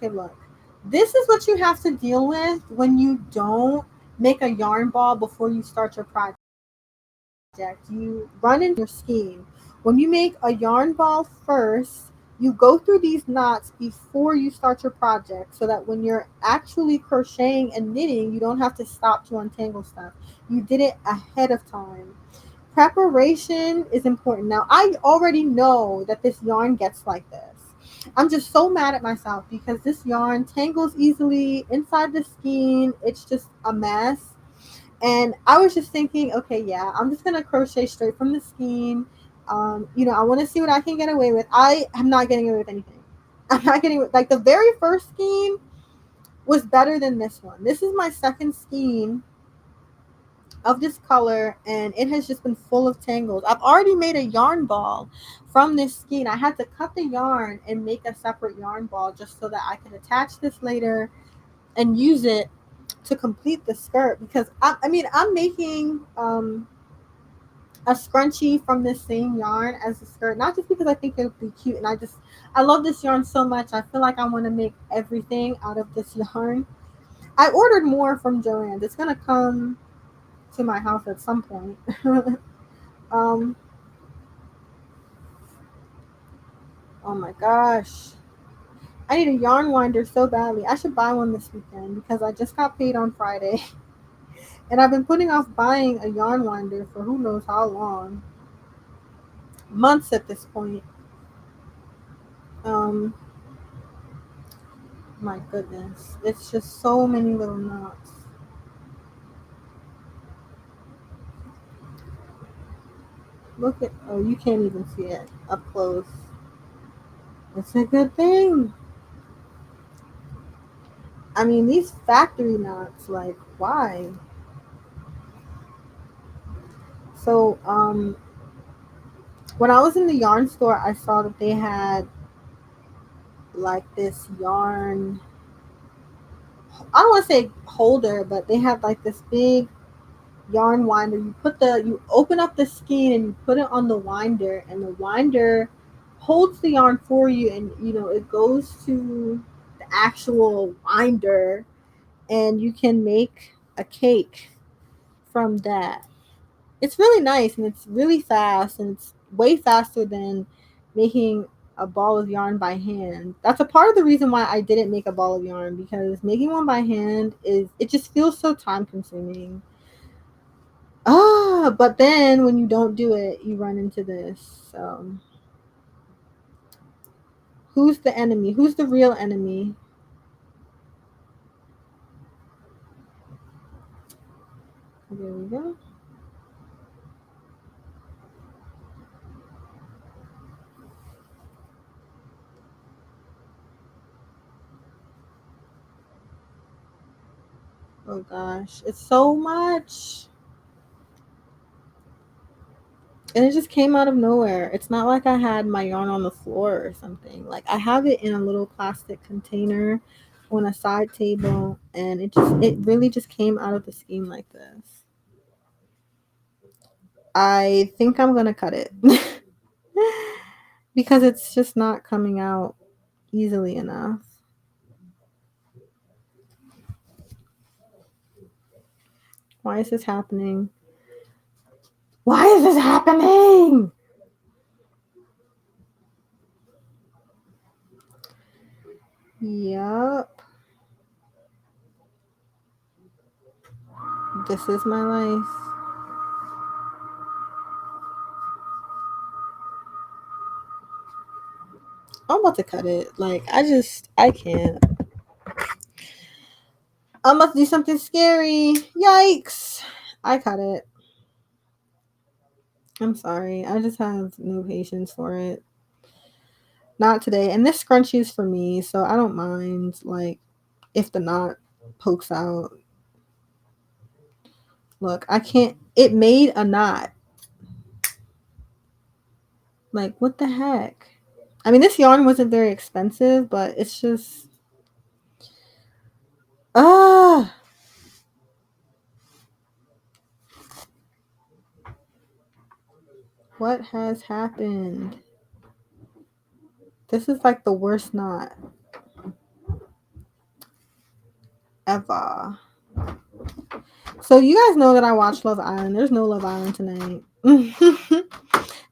okay, look, this is what you have to deal with when you don't make a yarn ball before you start your project. You run into your scheme. When you make a yarn ball first, you go through these knots before you start your project so that when you're actually crocheting and knitting, you don't have to stop to untangle stuff. You did it ahead of time. Preparation is important. Now, I already know that this yarn gets like this. I'm just so mad at myself because this yarn tangles easily inside the skein. It's just a mess. And I was just thinking, okay, yeah, I'm just gonna crochet straight from the skein. I want to see what I can get away with. I am not getting away with anything. I'm not getting like the very first skein was better than this one. This is my second skein of this color, and it has just been full of tangles. I've already made a yarn ball from this skein. I had to cut the yarn and make a separate yarn ball just so that I could attach this later and use it to complete the skirt, because I'm making a scrunchie from this same yarn as the skirt, not just because I think it would be cute, and I love this yarn so much. I feel like I want to make everything out of this yarn. I ordered more from Joann's. It's gonna come to my house at some point. um oh my gosh, I need a yarn winder so badly. I should buy one this weekend because I just got paid on Friday. And I've been putting off buying a yarn winder for who knows how long. Months at this point. Um, my goodness. It's just so many little knots. Look at, oh, you can't even see it up close. It's a good thing. I mean, these factory knots, like, why? So, when I was in the yarn store, I saw that they had like this yarn, I don't want to say holder, but they had like this big yarn winder. You open up the skein and you put it on the winder, and the winder holds the yarn for you, and it goes to the actual winder, and you can make a cake from that. It's really nice, and it's really fast, and it's way faster than making a ball of yarn by hand. That's a part of the reason why I didn't make a ball of yarn, because making one by hand it just feels so time consuming. But then when you don't do it, you run into this. Who's the enemy? Who's the real enemy? There we go. Oh gosh, it's so much. And it just came out of nowhere. It's not like I had my yarn on the floor or something. Like, I have it in a little plastic container on a side table, and it really just came out of the skein like this. I think I'm gonna cut it because it's just not coming out easily enough. Why is this happening? Why is this happening? Yup. This is my life. I'm about to cut it. Like, I can't. I'm about to do something scary. Yikes. I cut it. I'm sorry. I just have no patience for it. Not today. And this scrunchie is for me, so I don't mind, like, if the knot pokes out. Look, I can't. It made a knot. Like, what the heck? I mean, this yarn wasn't very expensive, but it's just. Ah! What has happened? This is like the worst knot. ever. So you guys know that I watch Love Island. There's no Love Island tonight.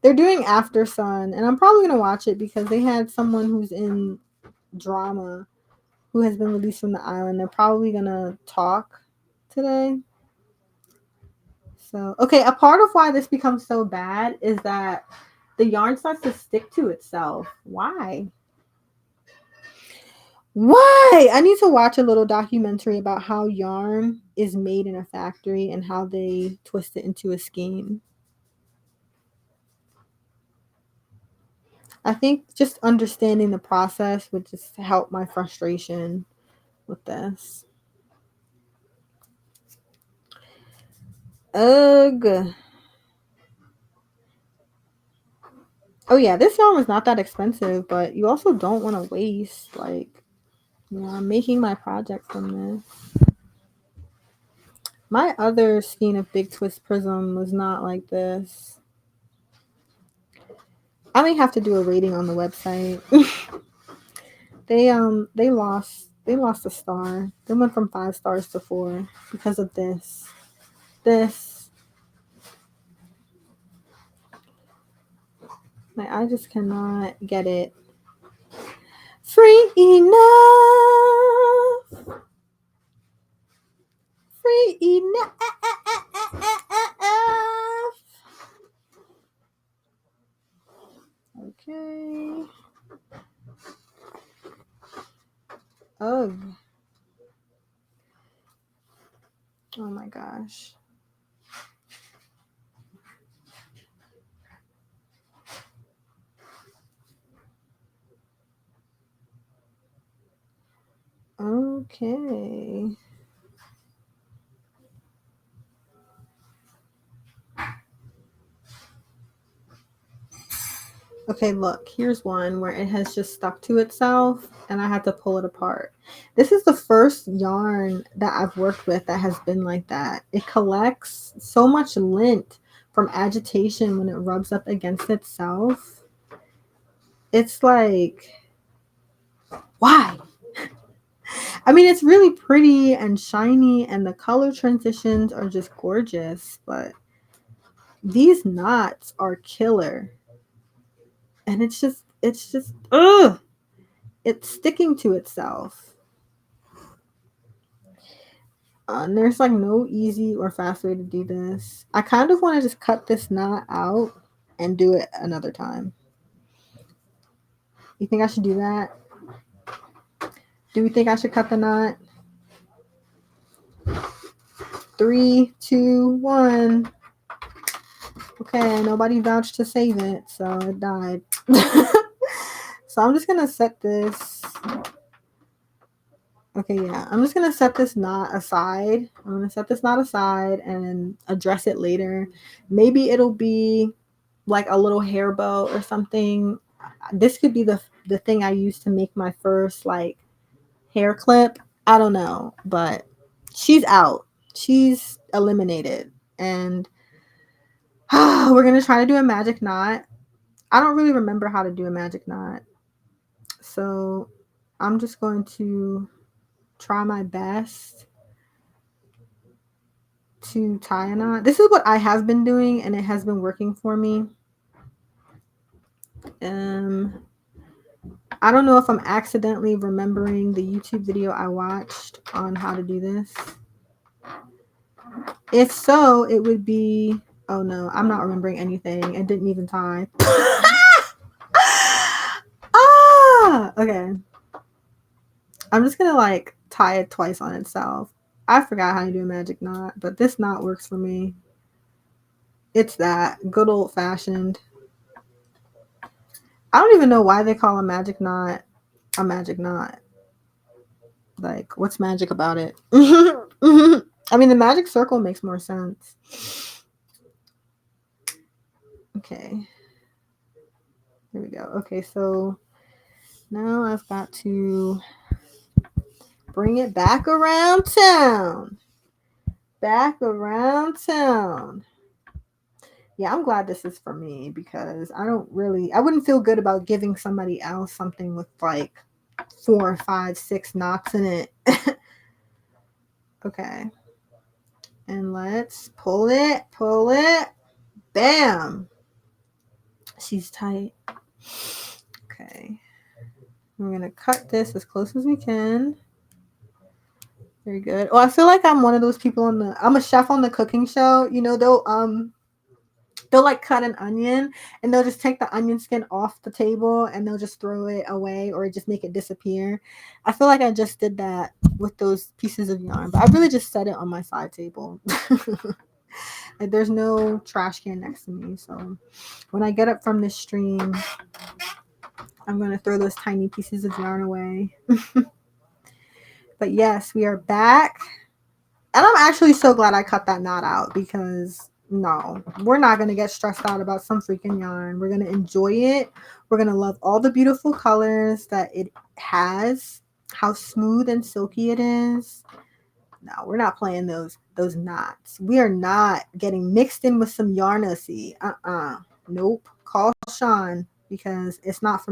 They're doing After Sun, and I'm probably gonna watch it because they had someone who's in drama who has been released from the island. They're probably gonna talk today. So, okay, a part of why this becomes so bad is that the yarn starts to stick to itself. Why? Why? I need to watch a little documentary about how yarn is made in a factory and how they twist it into a skein. I think just understanding the process would just help my frustration with this. Ugh. Oh yeah, this yarn was not that expensive, but you also don't want to waste. Like, I'm making my project from this. My other skein of Big Twist Prism was not like this. I may have to do a rating on the website. they lost a star. They went from 5 stars to 4 because of this. Like, I just cannot get it. Free enough. Free enough. Okay. Ugh. Oh my gosh. Okay. Okay, look, here's one where it has just stuck to itself and I had to pull it apart. This is the first yarn that I've worked with that has been like that. It collects so much lint from agitation when it rubs up against itself. It's like, why? I mean, it's really pretty and shiny and the color transitions are just gorgeous, but these knots are killer. And it's just ugh, it's sticking to itself. And there's like no easy or fast way to do this. I kind of want to just cut this knot out and do it another time. You think I should do that? Do we think I should cut the knot? 3, 2, 1. Okay, nobody vouched to save it, so it died. So I'm just gonna set this. Okay, yeah, I'm just gonna set this knot aside. I'm gonna set this knot aside and address it later. Maybe it'll be like a little hair bow or something. This could be the thing I use to make my first like hair clip. I don't know, but she's out. She's eliminated, and we're gonna try to do a magic knot. I don't really remember how to do a magic knot, so I'm just going to try my best to tie a knot. This is what I have been doing, and it has been working for me. I don't know if I'm accidentally remembering the YouTube video I watched on how to do this. If so, it would be, oh no, I'm not remembering anything. It didn't even tie. Okay. I'm just gonna like tie it twice on itself. I forgot how to do a magic knot, but this knot works for me. It's that good old fashioned. I don't even know why they call a magic knot a magic knot. Like, what's magic about it? I mean, the magic circle makes more sense. Okay. Here we go. Okay, so now I've got to bring it back around town. Back around town. Yeah, I'm glad this is for me because I wouldn't feel good about giving somebody else something with like 4, 5, 6 knots in it. Okay. And let's pull it, pull it. Bam. She's tight. Okay. We're going to cut this as close as we can. Very good. Oh, I feel like I'm one of those people I'm a chef on the cooking show. You know, they'll like cut an onion and they'll just take the onion skin off the table and they'll just throw it away or just make it disappear. I feel like I just did that with those pieces of yarn, but I really just set it on my side table. Like there's no trash can next to me. So when I get up from this stream, I'm going to throw those tiny pieces of yarn away. But yes, we are back. And I'm actually so glad I cut that knot out because no, we're not going to get stressed out about some freaking yarn. We're going to enjoy it. We're going to love all the beautiful colors that it has, how smooth and silky it is. No, we're not playing those knots. We are not getting mixed in with some yarnacy. Nope. Call Sean because it's not for me.